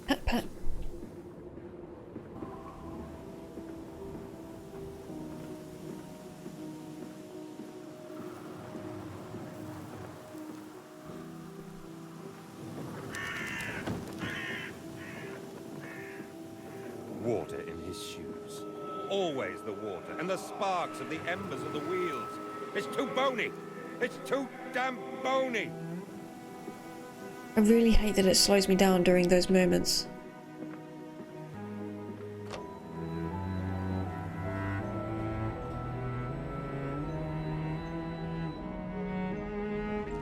Pat, pat. Water in his shoes. Always the water, and the sparks of the embers of the wheels. It's too bony! It's too damn bony! I really hate that it slows me down during those moments.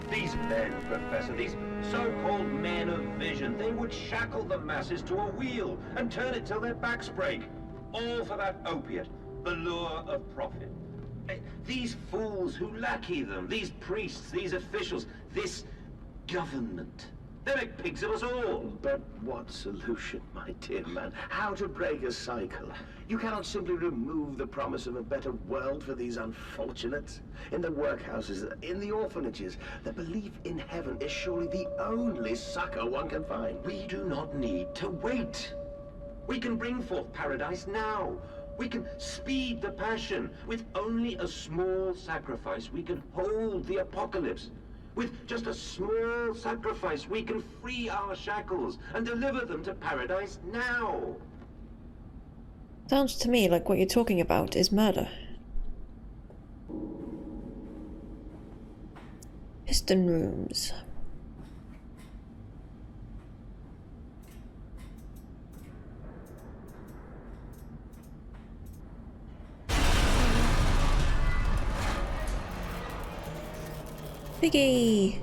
These men, Professor, these so-called men of vision, they would shackle the masses to a wheel and turn it till their backs break. All for that opiate, the lure of profit. These fools who lackey them, these priests, these officials, this government. They make pigs of us all. But what solution, my dear man? How to break a cycle? You cannot simply remove the promise of a better world for these unfortunates. In the workhouses, in the orphanages, the belief in heaven is surely the only succor one can find. We do not need to wait. We can bring forth paradise now. We can speed the passion. With only a small sacrifice, we can hold the apocalypse. With just a small sacrifice, we can free our shackles and deliver them to paradise now. Sounds to me like what you're talking about is murder. Piston rooms. Piggy!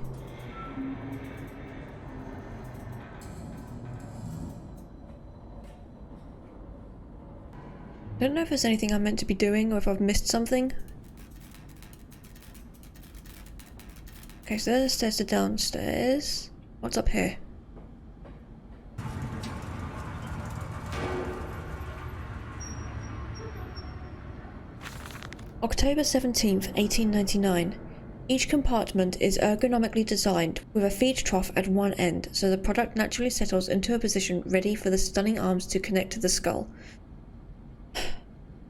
I don't know if there's anything I'm meant to be doing or if I've missed something. Okay, so there's the stairs to downstairs. What's up here? October 17th, 1899. Each compartment is ergonomically designed, with a feed trough at one end, so the product naturally settles into a position ready for the stunning arms to connect to the skull.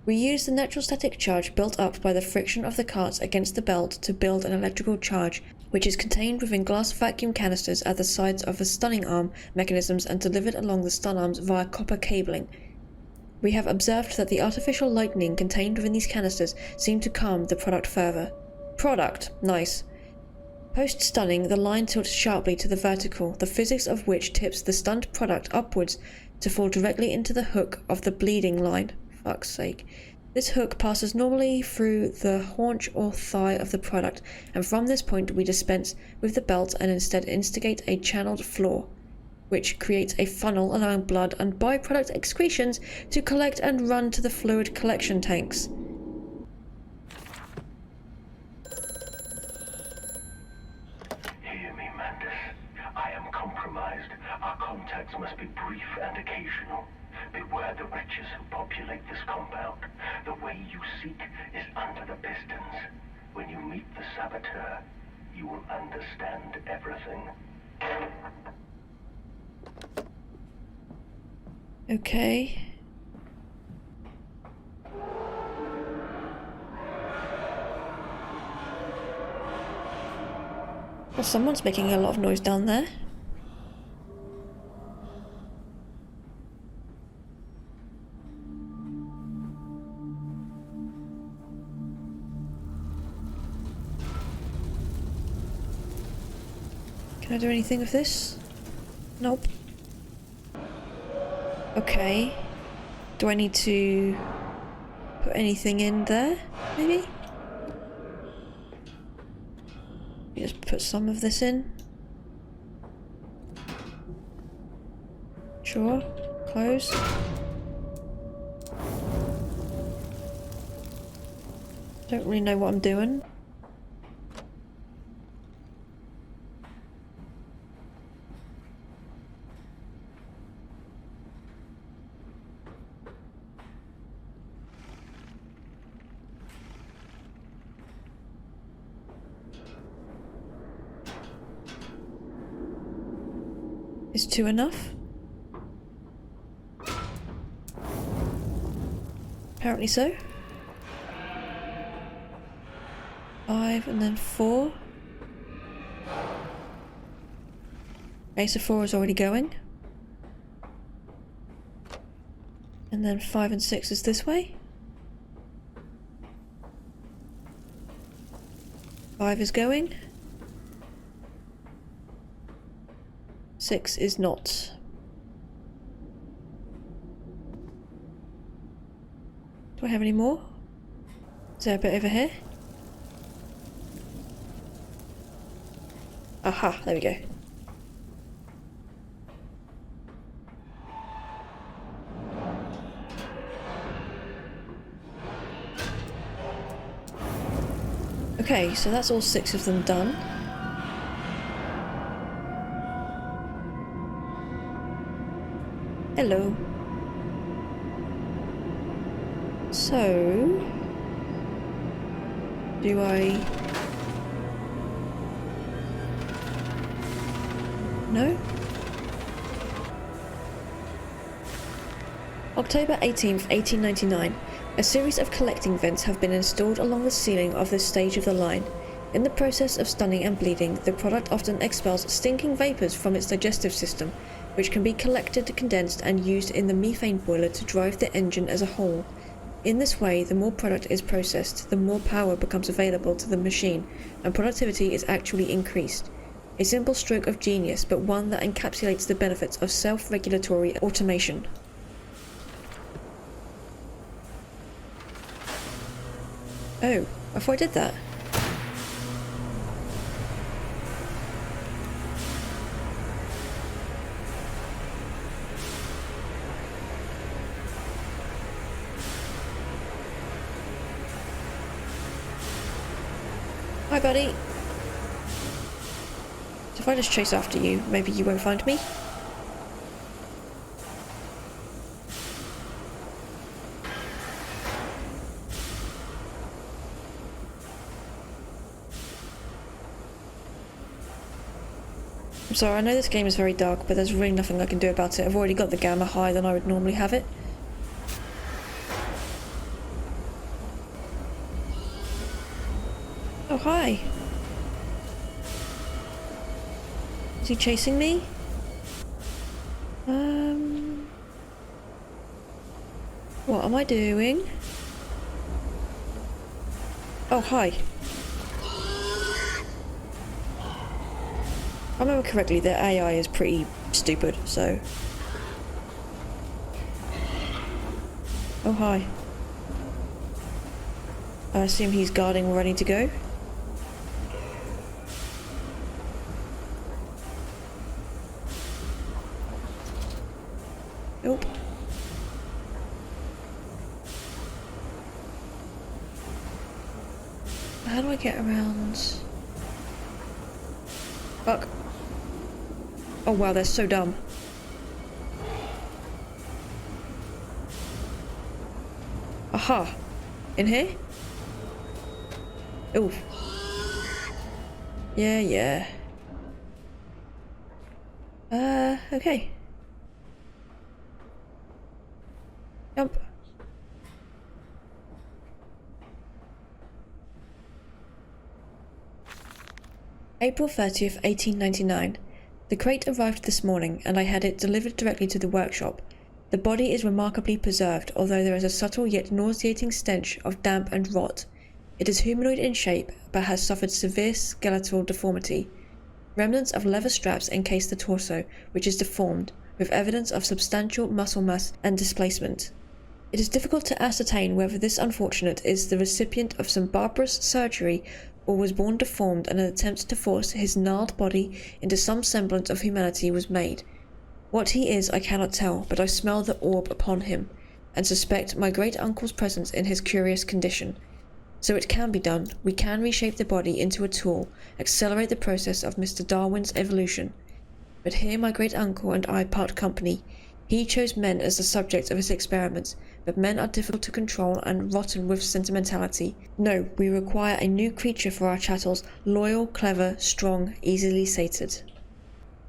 We use the natural static charge built up by the friction of the carts against the belt to build an electrical charge, which is contained within glass vacuum canisters at the sides of the stunning arm mechanisms and delivered along the stun arms via copper cabling. We have observed that the artificial lightning contained within these canisters seem to calm the product further. Product. Nice. Post-stunning, the line tilts sharply to the vertical, the physics of which tips the stunned product upwards to fall directly into the hook of the bleeding line. Fuck's sake. This hook passes normally through the haunch or thigh of the product, and from this point we dispense with the belt and instead instigate a channeled floor, which creates a funnel allowing blood and byproduct excretions to collect and run to the fluid collection tanks. Contacts must be brief and occasional. Beware the wretches who populate this compound. The way you seek is under the pistons. When you meet the saboteur, you will understand everything. Okay. Well, someone's making a lot of noise down there. Can I do anything with this? Nope. Okay. Do I need to put anything in there, maybe? You just put some of this in. Sure. Close. Don't really know what I'm doing. Is 2 enough? Apparently so. 5 and then 4. Okay, so 4 is already going. And then 5 and 6 is this way. 5 is going. 6 is not. Do I have any more? Is there a bit over here? Aha, there we go. Okay, so that's all 6 of them done. Hello. So... do I... no? October 18th, 1899. A series of collecting vents have been installed along the ceiling of this stage of the line. In the process of stunning and bleeding, the product often expels stinking vapours from its digestive system, which can be collected, condensed and used in the methane boiler to drive the engine as a whole. In this way, the more product is processed, the more power becomes available to the machine, and productivity is actually increased. A simple stroke of genius, but one that encapsulates the benefits of self-regulatory automation. Oh, I thought I did that. Hi, buddy. So if I just chase after you, maybe you won't find me? I'm sorry, I know this game is very dark, but there's really nothing I can do about it. I've already got the gamma higher than I would normally have it. Oh, hi. Is he chasing me? What am I doing? Oh, hi. If I remember correctly, their AI is pretty stupid, so... oh, hi. I assume he's guarding ready to go. Nope. How do I get around? Fuck. Oh wow, they're so dumb. Aha! In here? Ooh. Yeah. Okay. Jump. April 30th, 1899. The crate arrived this morning, and I had it delivered directly to the workshop. The body is remarkably preserved, although there is a subtle yet nauseating stench of damp and rot. It is humanoid in shape, but has suffered severe skeletal deformity. Remnants of leather straps encase the torso, which is deformed, with evidence of substantial muscle mass and displacement. It is difficult to ascertain whether this unfortunate is the recipient of some barbarous surgery or was born deformed, and an attempt to force his gnarled body into some semblance of humanity was made. What he is I cannot tell, but I smell the orb upon him, and suspect my great-uncle's presence in his curious condition. So it can be done. We can reshape the body into a tool, accelerate the process of Mr. Darwin's evolution. But here my great-uncle and I part company. He chose men as the subject of his experiments, but men are difficult to control and rotten with sentimentality. No, we require a new creature for our chattels, loyal, clever, strong, easily sated.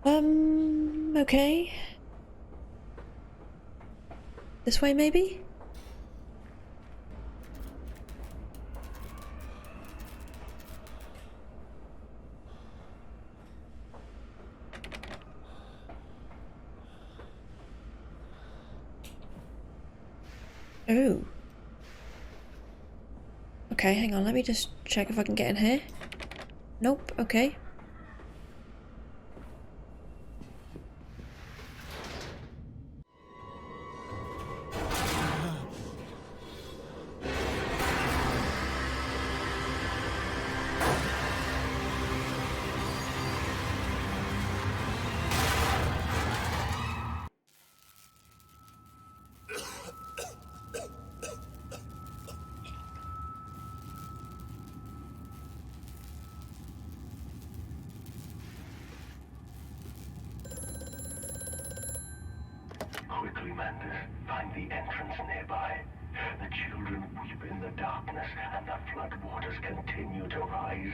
Okay. This way, maybe? Oh. Okay, hang on, let me just check if I can get in here. Nope, okay. Quickly, Mandus, find the entrance nearby. The children weep in the darkness, and the flood waters continue to rise.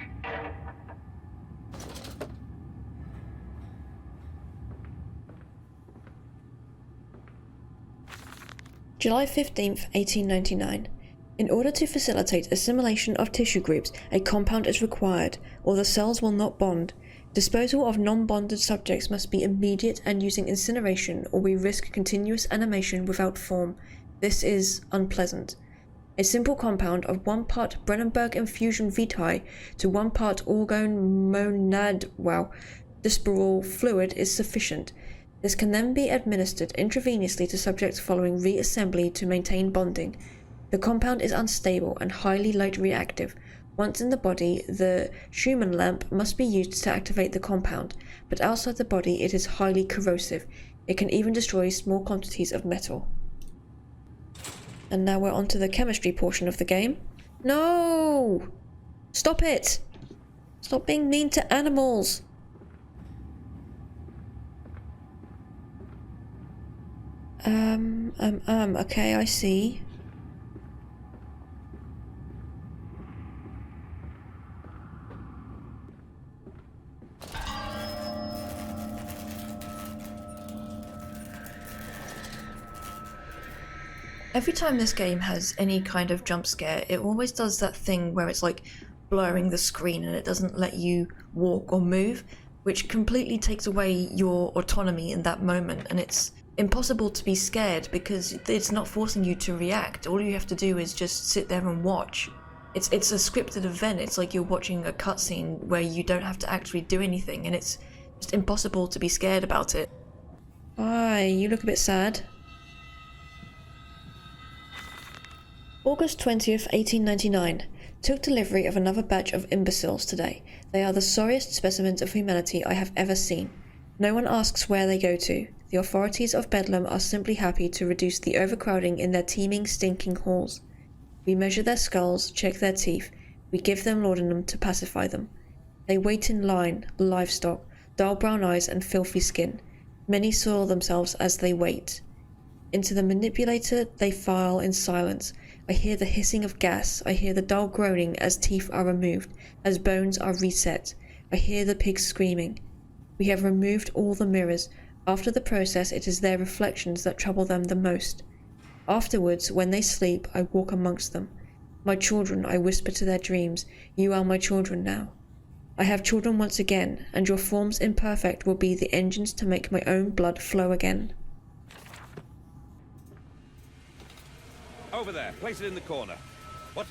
July 15th, 1899. In order to facilitate assimilation of tissue groups, a compound is required, or the cells will not bond. Disposal of non-bonded subjects must be immediate and using incineration, or we risk continuous animation without form. This is unpleasant. A simple compound of 1 part Brennenberg infusion vitae to 1 part disperol fluid is sufficient. This can then be administered intravenously to subjects following reassembly to maintain bonding. The compound is unstable and highly light reactive. Once in the body, the Schumann lamp must be used to activate the compound, but outside the body it is highly corrosive. It can even destroy small quantities of metal. And now we're on to the chemistry portion of the game. No! Stop it! Stop being mean to animals! Okay, I see. Every time this game has any kind of jump scare, it always does that thing where it's like blurring the screen and it doesn't let you walk or move, which completely takes away your autonomy in that moment, and it's impossible to be scared because it's not forcing you to react. All you have to do is just sit there and watch. It's a scripted event. It's like you're watching a cutscene where you don't have to actually do anything, and it's just impossible to be scared about it. Why, you look a bit sad. August 20th, 1899. Took delivery of another batch of imbeciles today. They are the sorriest specimens of humanity I have ever seen. No one asks where they go to. The authorities of Bedlam are simply happy to reduce the overcrowding in their teeming, stinking halls. We measure their skulls, check their teeth. We give them laudanum to pacify them. They wait in line, livestock, dull brown eyes and filthy skin. Many soil themselves as they wait. Into the manipulator they file in silence. I hear the hissing of gas. I hear the dull groaning as teeth are removed, as bones are reset. I hear the pigs screaming. We have removed all the mirrors. After the process, it is their reflections that trouble them the most. Afterwards, when they sleep, I walk amongst them. My children, I whisper to their dreams, you are my children now. I have children once again, and your forms imperfect will be the engines to make my own blood flow again. Over there, place it in the corner. What?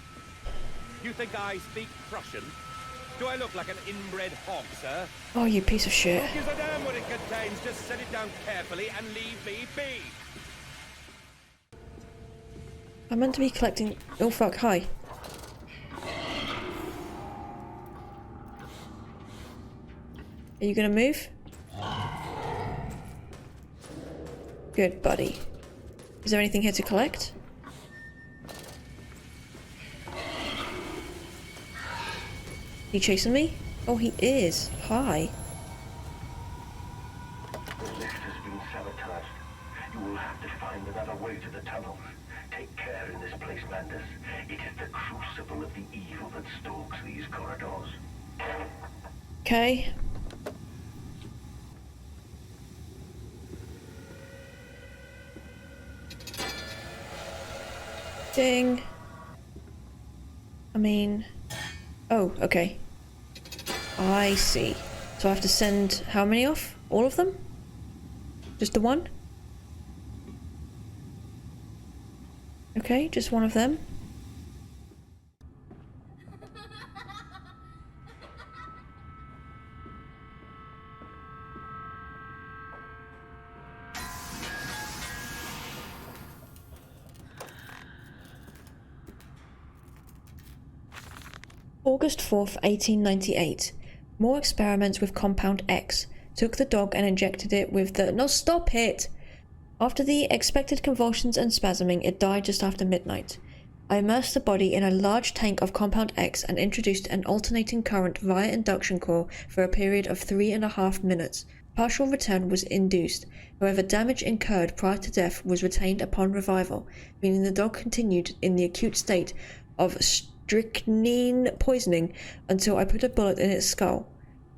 You think I speak Prussian? Do I look like an inbred hog, sir? Oh, you piece of shit. Who gives a damn what it contains? Just set it down carefully and leave me be. I'm meant to be collecting... Oh fuck, hi. Are you gonna move? Good, buddy. Is there anything here to collect? He chasing me? Oh, he is. Hi. The lift has been sabotaged. You will have to find another way to the tunnels. Take care in this place, Mandus. It is the crucible of the evil that stalks these corridors. Okay. Ding. I mean... Oh, okay. I see. So I have to send how many off? All of them? Just the one? Okay, just one of them. August 4th, 1898. More experiments with Compound X. Took the dog and injected it with the— No, stop it! After the expected convulsions and spasming, it died just after midnight. I immersed the body in a large tank of Compound X and introduced an alternating current via induction coil for a period of 3.5 minutes. Partial return was induced. However, damage incurred prior to death was retained upon revival, meaning the dog continued in the acute state of strychnine poisoning until I put a bullet in its skull.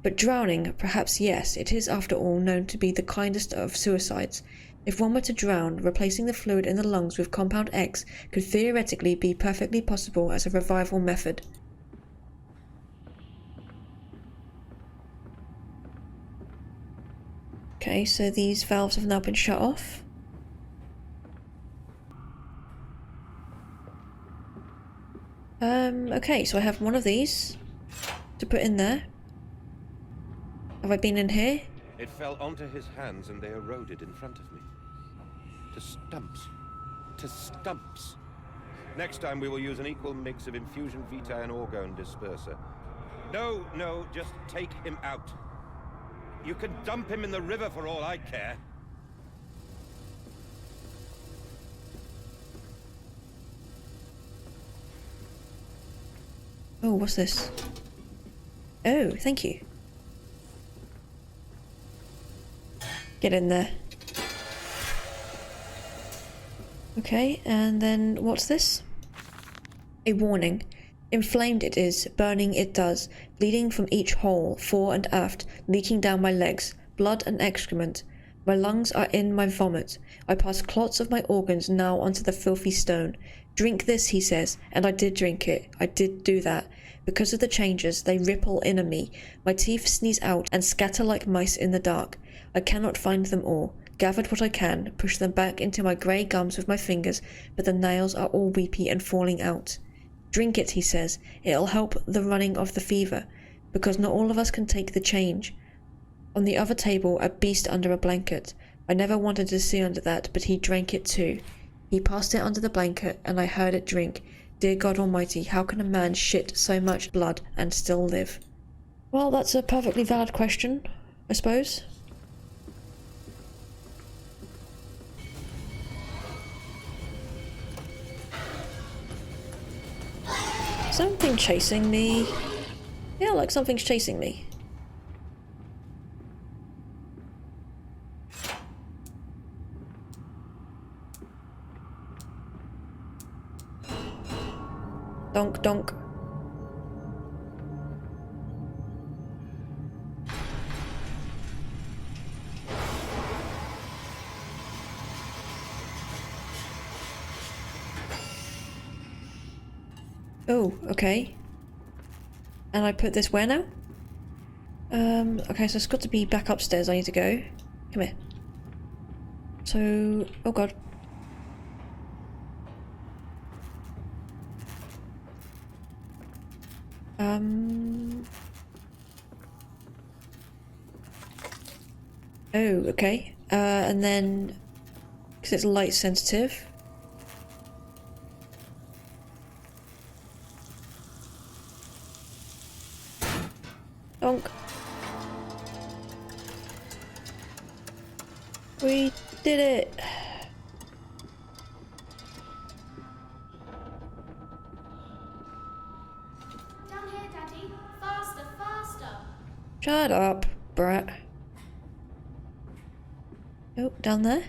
But drowning, perhaps yes, it is after all known to be the kindest of suicides. If one were to drown, replacing the fluid in the lungs with Compound X could theoretically be perfectly possible as a revival method. Okay, so these valves have now been shut off. Okay, so I have one of these to put in there. Have I been in here? It fell onto his hands and they eroded in front of me. To stumps. To stumps. Next time we will use an equal mix of infusion vitae and orgone disperser. No, just take him out. You can dump him in the river for all I care. Oh, what's this? Oh, thank you. Get in there. Okay, and then what's this? A warning. Inflamed it is, burning it does, bleeding from each hole, fore and aft, leaking down my legs, blood and excrement. My lungs are in my vomit. I pass clots of my organs now onto the filthy stone. Drink this, he says, and I did drink it. I did do that. Because of the changes, they ripple in me. My teeth sneeze out and scatter like mice in the dark. I cannot find them all. Gathered what I can, push them back into my grey gums with my fingers, but the nails are all weepy and falling out. Drink it, he says. It'll help the running of the fever, because not all of us can take the change. On the other table, a beast under a blanket. I never wanted to see under that, but he drank it too. He passed it under the blanket, and I heard it drink. Dear God Almighty, how can a man shit so much blood and still live? Well, that's a perfectly valid question, I suppose. Something chasing me. Yeah, like something's chasing me. Donk, donk. Oh, okay. And I put this where now? Okay, so it's got to be back upstairs. I need to go. Come here. So, oh god. Oh, okay. And then, because it's light sensitive. Donk. We did it. Down here, Daddy. Faster, faster. Shut up, brat. Oh, down there?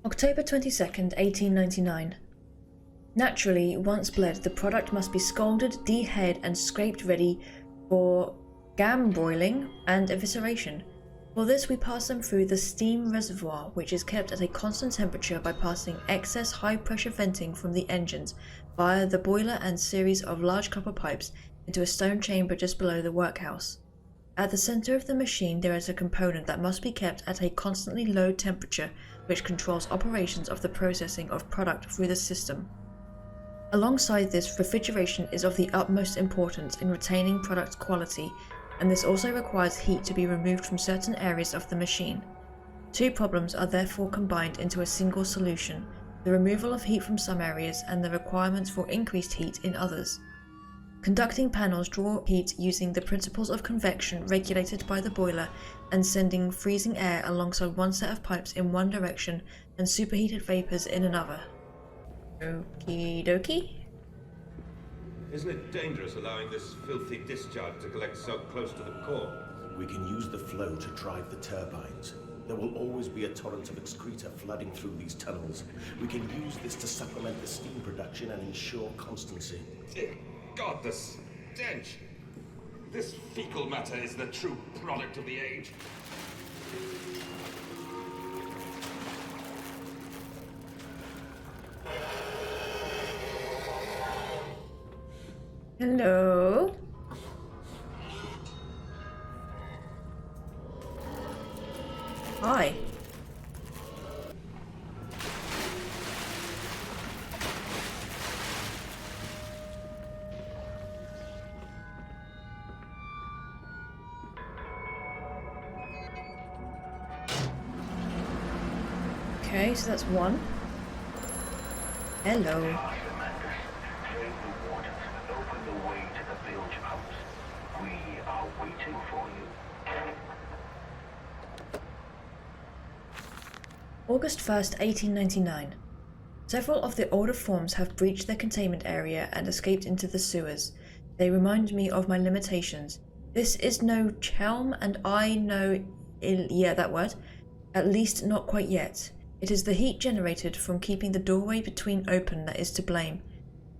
October 22nd, 1899. Naturally, once bled, the product must be scalded, dehead, and scraped ready for gam broiling, and evisceration. For this, we pass them through the steam reservoir, which is kept at a constant temperature by passing excess high-pressure venting from the engines via the boiler and series of large copper pipes into a stone chamber just below the workhouse. At the center of the machine, there is a component that must be kept at a constantly low temperature, which controls operations of the processing of product through the system. Alongside this, refrigeration is of the utmost importance in retaining product quality, and this also requires heat to be removed from certain areas of the machine. Two problems are therefore combined into a single solution: the removal of heat from some areas and the requirements for increased heat in others. Conducting panels draw heat using the principles of convection regulated by the boiler and sending freezing air alongside one set of pipes in one direction and superheated vapors in another. Okie dokie. Isn't it dangerous allowing this filthy discharge to collect so close to the core? We can use the flow to drive the turbines. There will always be a torrent of excreta flooding through these tunnels. We can use this to supplement the steam production and ensure constancy. Dear God, the stench! This fecal matter is the true product of the age. Hello? Hi. Okay, so that's one. Hello. Open the way to the bilge pumps. We are waiting for you. August 1st, 1899. Several of the older forms have breached their containment area and escaped into the sewers. They remind me of my limitations. This is no Chelm, and I know that word. At least not quite yet. It is the heat generated from keeping the doorway between open that is to blame.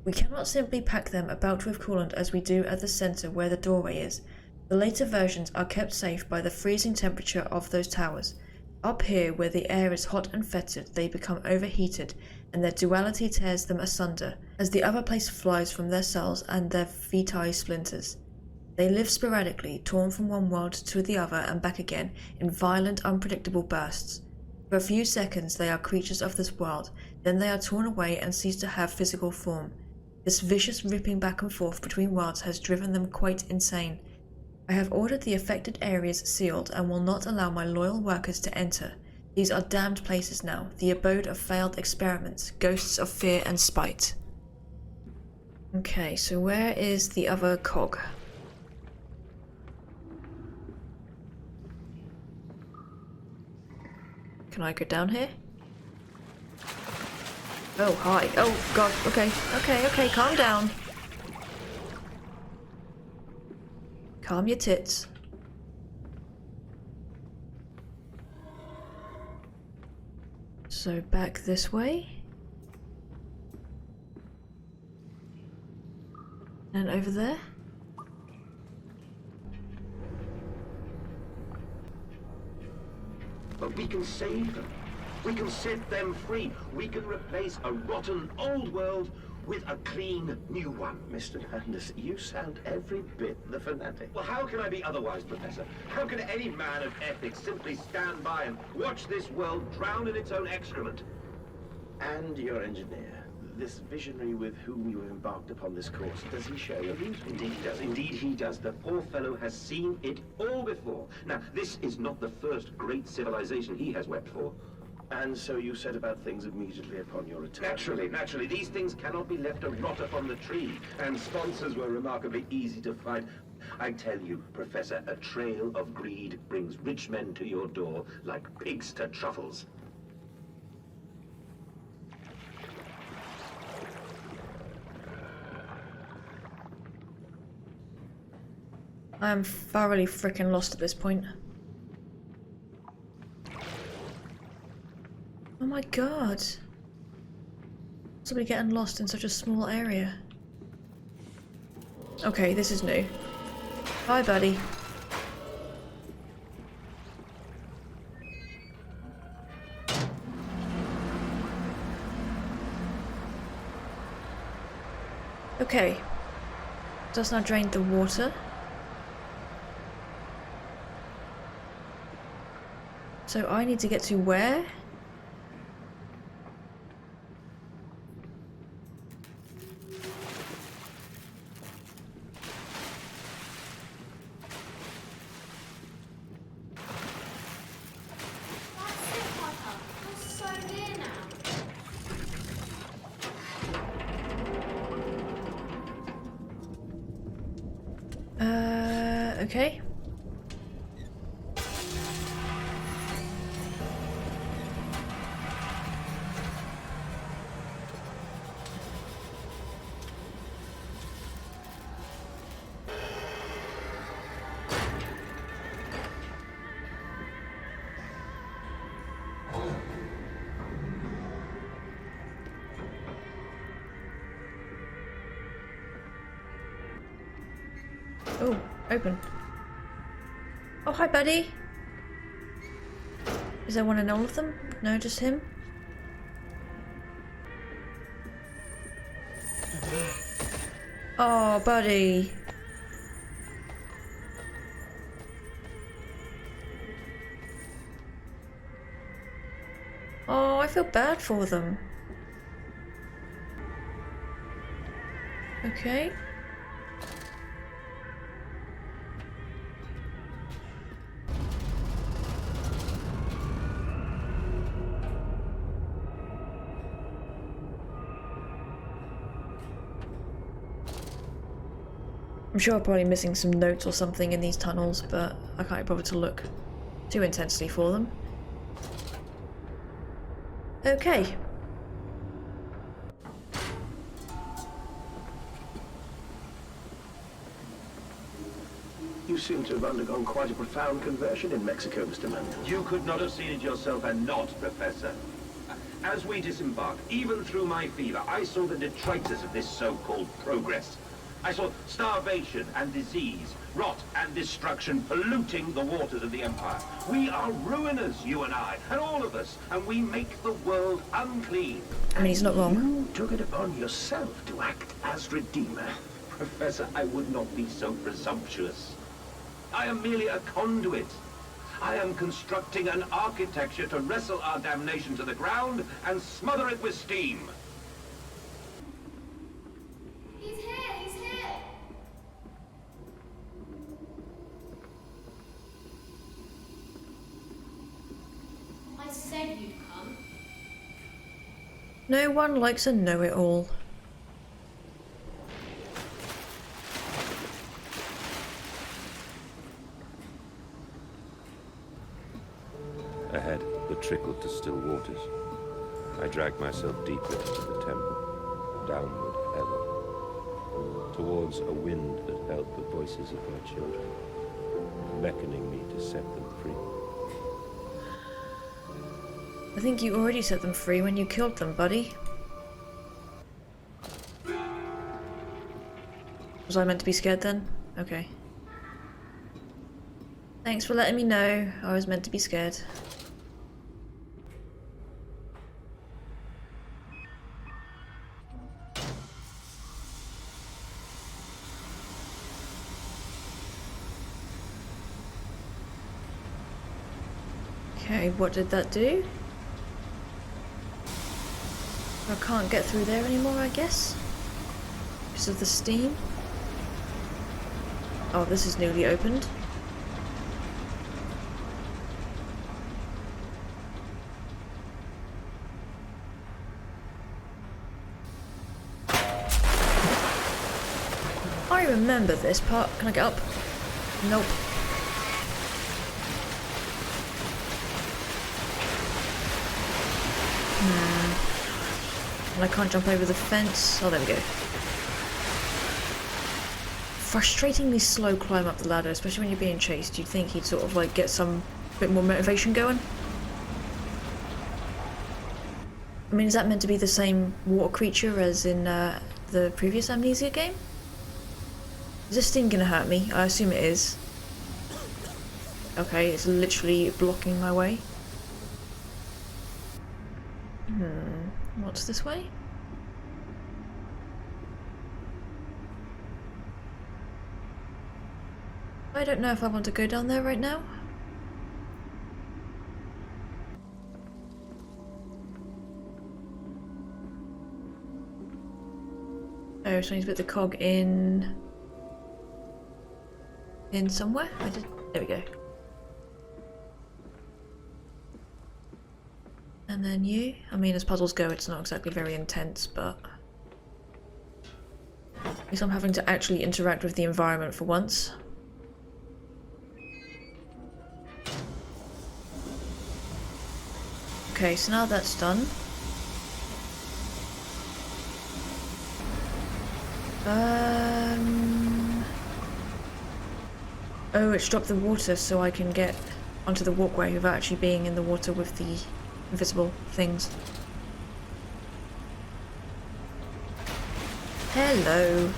We cannot simply pack them about with coolant as we do at the center where the doorway is. The later versions are kept safe by the freezing temperature of those towers. Up here, where the air is hot and fetid, they become overheated, and their duality tears them asunder, as the other place flies from their cells and their vitae splinters. They live sporadically, torn from one world to the other and back again, in violent, unpredictable bursts. For a few seconds they are creatures of this world, then they are torn away and cease to have physical form. This vicious ripping back and forth between worlds has driven them quite insane. I have ordered the affected areas sealed and will not allow my loyal workers to enter. These are damned places now, the abode of failed experiments, ghosts of fear and spite. Okay, so where is the other cog? Can I go down here? Oh, hi. Oh, God. Okay, calm down. Calm your tits. So back this way. And over there. But we can save them. We can set them free. We can replace a rotten old world with a clean new one. Mr. Landis, you sound every bit the fanatic. Well, how can I be otherwise, Professor? How can any man of ethics simply stand by and watch this world drown in its own excrement? And your engineer, this visionary with whom you have embarked upon this course, does he share your views? Indeed he does. Indeed he does. The poor fellow has seen it all before. Now, this is not the first great civilization he has wept for. And so you set about things immediately upon your return? Naturally. These things cannot be left to rot upon the tree. And sponsors were remarkably easy to find. I tell you, Professor, a trail of greed brings rich men to your door like pigs to truffles. I am thoroughly freaking lost at this point. Oh my god. Somebody getting lost in such a small area. Okay, this is new. Hi, buddy. Okay. Does not drain the water. So I need to get to where? That's it, Papa. We're so near now. Okay. Oh, open. Oh, hi, buddy. Is there one in all of them? No, just him? Oh, buddy. Oh, I feel bad for them. Okay. I'm sure I'm probably missing some notes or something in these tunnels, but I can't bother to look too intensely for them. Okay. You seem to have undergone quite a profound conversion in Mexico, Mr. Mandel. You could not have seen it yourself and not, Professor. As we disembarked, even through my fever, I saw the detritus of this so-called progress. I saw starvation and disease, rot and destruction polluting the waters of the Empire. We are ruiners, you and I, and all of us, and we make the world unclean. I mean, he's not wrong. You took it upon yourself to act as Redeemer. Professor, I would not be so presumptuous. I am merely a conduit. I am constructing an architecture to wrestle our damnation to the ground and smother it with steam. He's here, he's here. I said you'd come. No one likes a know-it-all. Ahead, the trickle to still waters. I dragged myself deeper into the temple, downward ever, towards a wind that held the voices of my children, beckoning me to set them free. I think you already set them free when you killed them, buddy. Was I meant to be scared then? Okay. Thanks for letting me know. I was meant to be scared. Okay, what did that do? I can't get through there anymore, I guess? Because of the steam? Oh, this is newly opened. I remember this part. Can I get up? Nope. And I can't jump over the fence. Oh, there we go. Frustratingly slow climb up the ladder, especially when you're being chased. You'd think he'd sort of like get some bit more motivation going. I mean, is that meant to be the same water creature as in the previous Amnesia game? Is this thing gonna hurt me? I assume it is. Okay, it's literally blocking my way. What's this way? I don't know if I want to go down there right now. Oh, so I need to put the cog in somewhere? There we go. And then you. I mean, as puzzles go, it's not exactly very intense, but at least I'm having to actually interact with the environment for once. Okay, so now that's done. Oh, it's dropped the water so I can get onto the walkway without actually being in the water with the invisible things. Hello.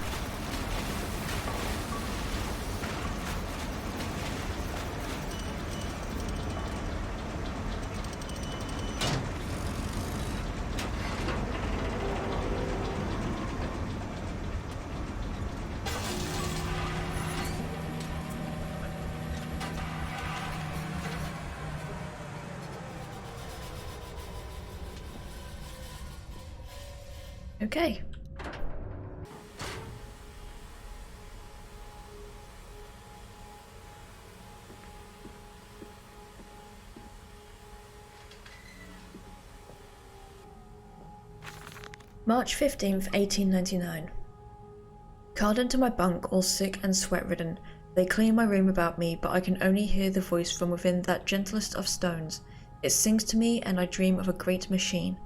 Okay. March 15th, 1899. Curled into my bunk, all sick and sweat-ridden, they clean my room about me, but I can only hear the voice from within that gentlest of stones. It sings to me, and I dream of a great machine.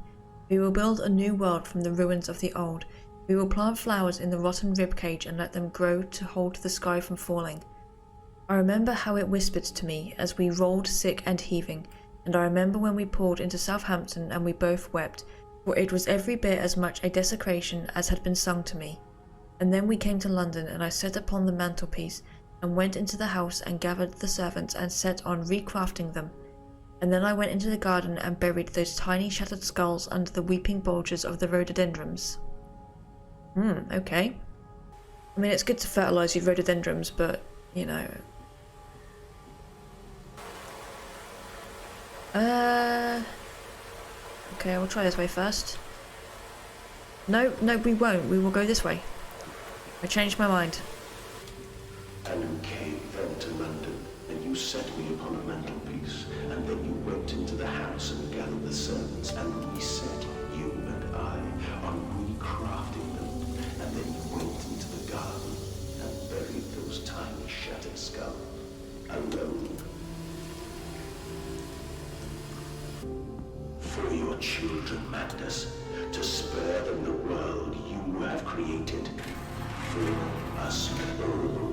We will build a new world from the ruins of the old. We will plant flowers in the rotten ribcage and let them grow to hold the sky from falling. I remember how it whispered to me as we rolled sick and heaving, and I remember when we pulled into Southampton and we both wept, for it was every bit as much a desecration as had been sung to me. And then we came to London, and I sat upon the mantelpiece and went into the house and gathered the servants and set on recrafting them. And then I went into the garden and buried those tiny shattered skulls under the weeping bulges of the rhododendrons. Okay. I mean, it's good to fertilise your rhododendrons, but, you know... Okay, we'll try this way first. No, we won't. We will go this way. I changed my mind. And you came then to London, and you set me upon a mantelpiece, and then you went into the house and gathered the servants, and we set, you and I, on recrafting them, and then you went into the garden and buried those tiny shattered skulls, alone. For your children, Magnus, to spare them the world you have created. For us all.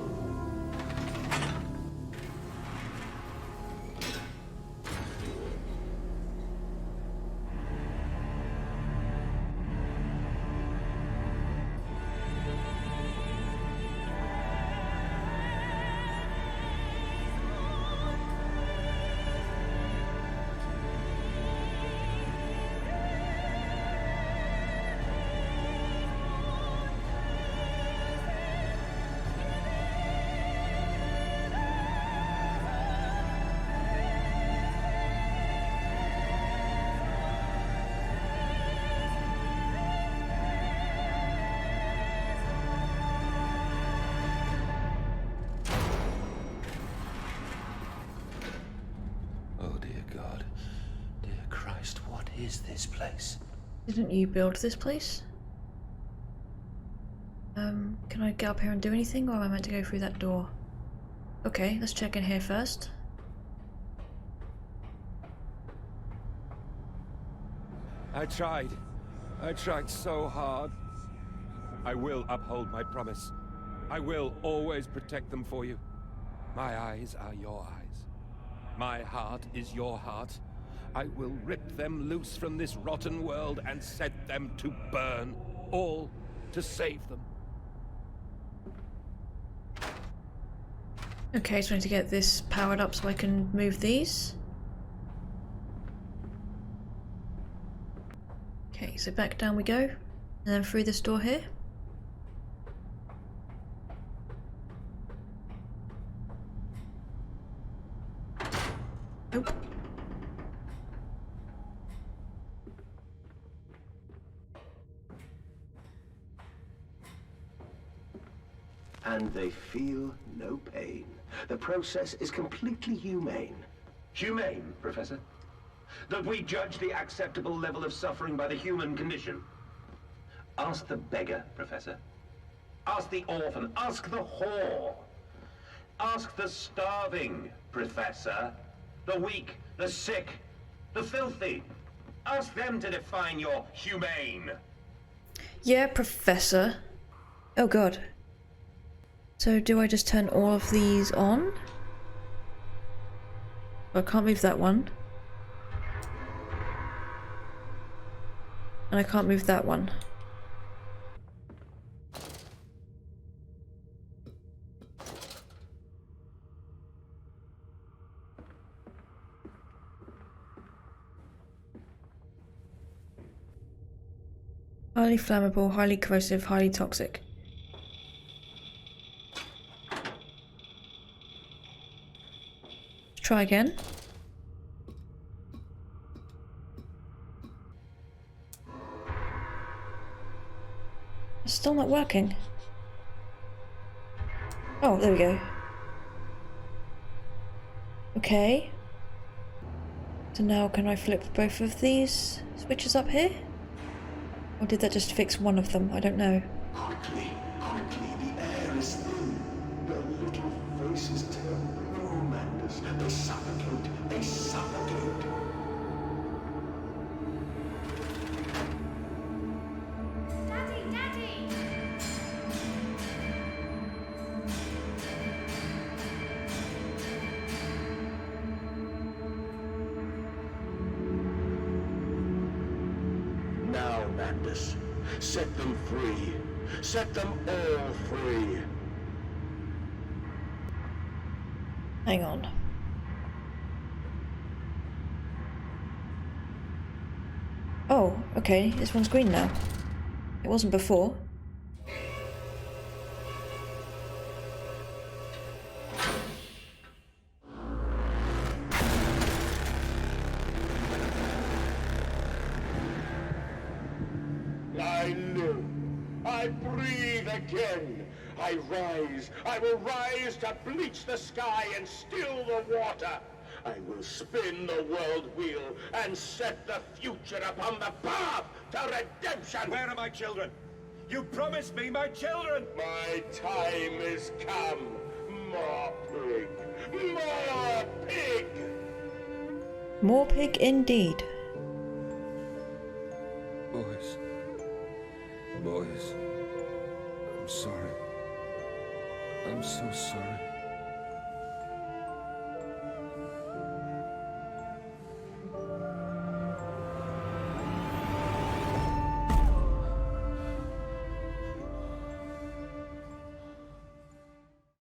Is this place? Didn't you build this place? Can I get up here and do anything, or am I meant to go through that door? Okay, let's check in here first. I tried so hard. I will uphold my promise. I will always protect them for you. My eyes are your eyes. My heart is your heart. I will rip them loose from this rotten world and set them to burn, all to save them. Okay, so I need to get this powered up so I can move these. Okay, so back down we go, and then through this door here. Nope. And they feel no pain. The process is completely humane. Humane, Professor? That we judge the acceptable level of suffering by the human condition? Ask the beggar, Professor. Ask the orphan. Ask the whore. Ask the starving, Professor. The weak, the sick, the filthy. Ask them to define your humane. Yeah, Professor. Oh god. So do I just turn all of these on? I can't move that one. And I can't move that one. Highly flammable, highly corrosive, highly toxic. Try again. It's still not working. Oh, there we go. Okay. So now can I flip both of these switches up here? Or did that just fix one of them? I don't know. Quickly, the air is thin. Their little faces turn blue, Manders. They suffocate. Daddy! Now, Manders, set them free. Set them all free. Hang on. Oh, okay, this one's green now. It wasn't before. I live. I breathe again. I rise. I will rise to bleach the sky and still the water. I will spin the world wheel and set the future upon the path to redemption. Where are my children? You promised me my children! My time is come. More pig. More pig. More pig indeed. Boys, I'm sorry. I'm so sorry.